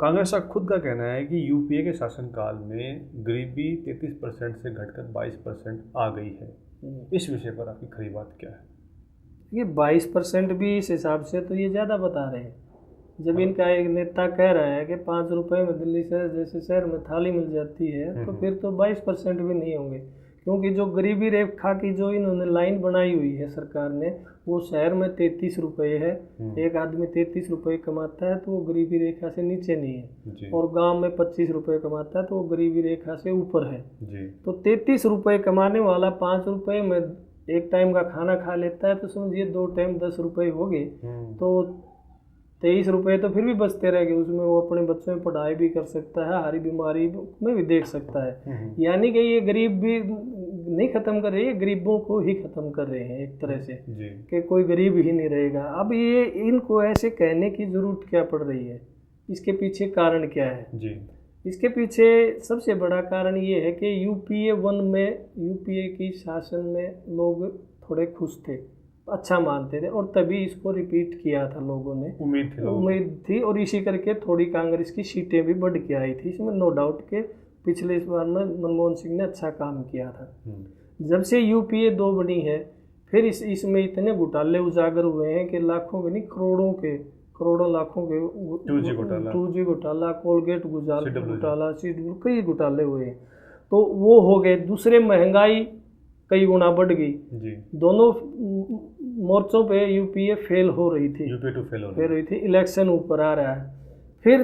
कांग्रेस का खुद का कहना है कि यूपीए के शासनकाल में गरीबी 33% से घटकर 22% आ गई है। इस विषय पर आपकी खरी बात क्या है? ये 22% भी इस हिसाब से तो ये ज़्यादा बता रहे हैं। जब इनका एक नेता कह रहा है कि 5 रुपये में दिल्ली शहर जैसे शहर में थाली मिल जाती है, तो फिर तो 22% भी नहीं होंगे, क्योंकि जो गरीबी रेखा की जो इन्होंने लाइन बनाई हुई है सरकार ने, वो शहर में 33 रुपये है। एक आदमी 33 रुपये कमाता है तो वो गरीबी रेखा से नीचे नहीं है, और गांव में 25 रुपये कमाता है तो वो गरीबी रेखा से ऊपर है। तो 33 रुपये कमाने वाला 5 रुपये में एक टाइम का खाना खा लेता है, तो समझिए 2 टाइम 10 रुपये हो गए, तो 23 रुपये तो फिर भी बचते रह गए। उसमें वो अपने बच्चों में पढ़ाई भी कर सकता है, हरी बीमारी में भी देख सकता है। यानी कि ये गरीब भी नहीं ख़त्म कर रहे हैं, गरीबों को ही ख़त्म कर रहे हैं एक तरह से, कि कोई गरीब ही नहीं रहेगा। अब ये इनको ऐसे कहने की ज़रूरत क्या पड़ रही है? इसके पीछे कारण क्या है? इसके पीछे सबसे बड़ा कारण ये है कि यूपीए 1 में, यूपीए की शासन में लोग थोड़े खुश थे, अच्छा मानते थे, और तभी इसको रिपीट किया था लोगों ने। उम्मीद थी और इसी करके थोड़ी कांग्रेस की सीटें भी बढ़ के आई थी। इसमें नो डाउट के पिछले इस बार में मनमोहन सिंह ने अच्छा काम किया था। जब से यूपीए 2 बनी है, फिर इसमें इतने घोटाले उजागर हुए हैं कि लाखों के नहीं, करोड़ों लाखों के 2G घोटाला, कोलगेट घोटाला, कई घोटाले हुए हैं। तो वो हो गए। दूसरे, महंगाई कई गुना बढ़ गई। दोनों मोर्चों पे यूपीए फेल हो रही थी, फेल रही थी। इलेक्शन ऊपर आ रहा है, फिर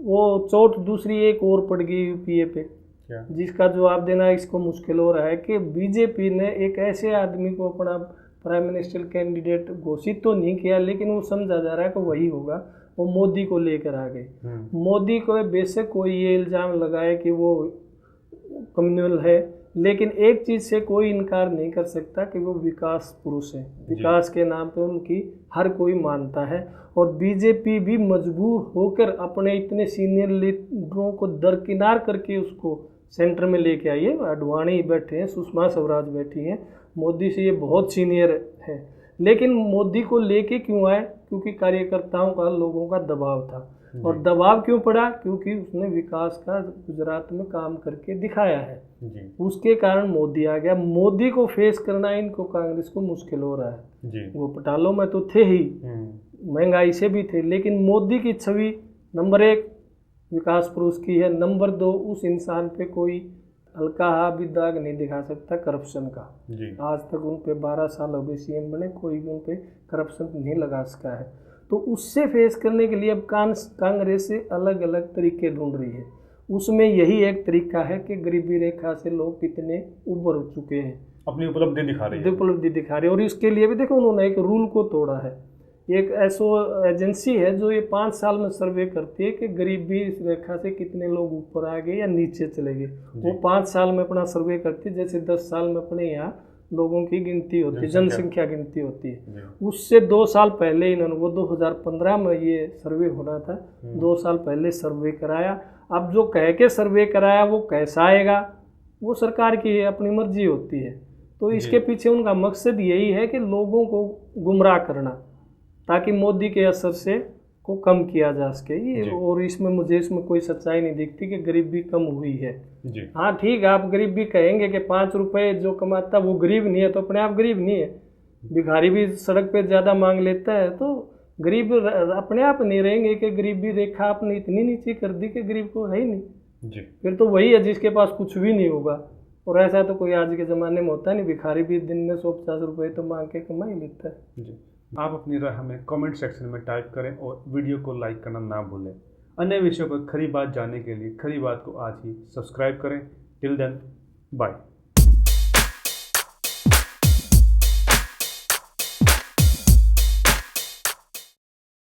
वो चोट दूसरी एक और पड़ गई यूपीए पे, जिसका जवाब देना इसको मुश्किल हो रहा है कि बीजेपी ने एक ऐसे आदमी को अपना प्राइम मिनिस्टर कैंडिडेट घोषित तो नहीं किया, लेकिन वो समझा जा रहा है कि वही होगा। वो मोदी को लेकर आ गए। मोदी को बेशक कोई ये इल्ज़ाम लगाए कि वो कम्युनल है, लेकिन एक चीज़ से कोई इनकार नहीं कर सकता कि वो विकास पुरुष है। विकास के नाम पे उनकी हर कोई मानता है, और बीजेपी भी मजबूर होकर अपने इतने सीनियर लीडरों को दरकिनार करके उसको सेंटर में लेके आई है। अडवाणी बैठे हैं, सुषमा स्वराज बैठी हैं, मोदी से ये बहुत सीनियर है। लेकिन मोदी को लेके क्यों आए? क्योंकि कार्यकर्ताओं का, लोगों का दबाव था। और दबाव क्यों पड़ा? क्योंकि उसने विकास का गुजरात में काम करके दिखाया है, उसके कारण मोदी आ गया। मोदी को फेस करना इनको, कांग्रेस को मुश्किल हो रहा है। वो पटालों में तो थे ही, महंगाई से भी थे, लेकिन मोदी की छवि नंबर 1 विकास पुरुष की है, नंबर 2 उस इंसान पे कोई हल्का भी दाग नहीं दिखा सकता करप्शन का। आज तक उन पे 12 साल हो गए सीएम बने, कोई भी उन पे करप्शन नहीं लगा सका है। तो उससे फेस करने के लिए अब कांग्रेस से अलग अलग तरीके ढूंढ रही है। उसमें यही एक तरीका है कि गरीबी रेखा से लोग कितने उबर चुके हैं, अपनी उपलब्धि दिखा रही है। और इसके लिए भी देखो, उन्होंने एक रूल को तोड़ा है। एक एजेंसी है जो ये 5 साल में सर्वे करती है कि गरीबी रेखा से कितने लोग ऊपर आ गए या नीचे चले गए। वो 5 साल में अपना सर्वे करती है, जैसे 10 साल में अपने यहाँ लोगों की गिनती होती है, जनसंख्या गिनती होती है। उससे 2 साल पहले इन्होंने, वो 2015 में ये सर्वे होना था, 2 साल पहले सर्वे कराया। अब जो कह के सर्वे कराया वो कैसा आएगा, वो सरकार की अपनी मर्जी होती है। तो इसके पीछे उनका मकसद यही है कि लोगों को गुमराह करना, ताकि मोदी के असर से को कम किया जा सके ये। और इसमें मुझे कोई सच्चाई नहीं दिखती कि गरीबी कम हुई है। हाँ ठीक है, आप गरीबी कहेंगे कि 5 रुपये जो कमाता वो गरीब नहीं है, तो अपने आप गरीब नहीं है। भिखारी भी सड़क पे ज़्यादा मांग लेता है, तो गरीब अपने आप नहीं रहेंगे कि गरीबी रेखा आपने इतनी नीचे कर दी कि गरीब को है ही नहीं। फिर तो वही है जिसके पास कुछ भी नहीं होगा। और ऐसा तो कोई आज के ज़माने में होता नहीं। भिखारी भी दिन में 150 रुपये तो मांग के कमा ही लेता है। आप अपनी राय हमें कमेंट सेक्शन में टाइप करें और वीडियो को लाइक करना ना भूलें। अन्य विषयों पर खरी बात जानने के लिए खरी बात को आज ही सब्सक्राइब करें। Till then, bye.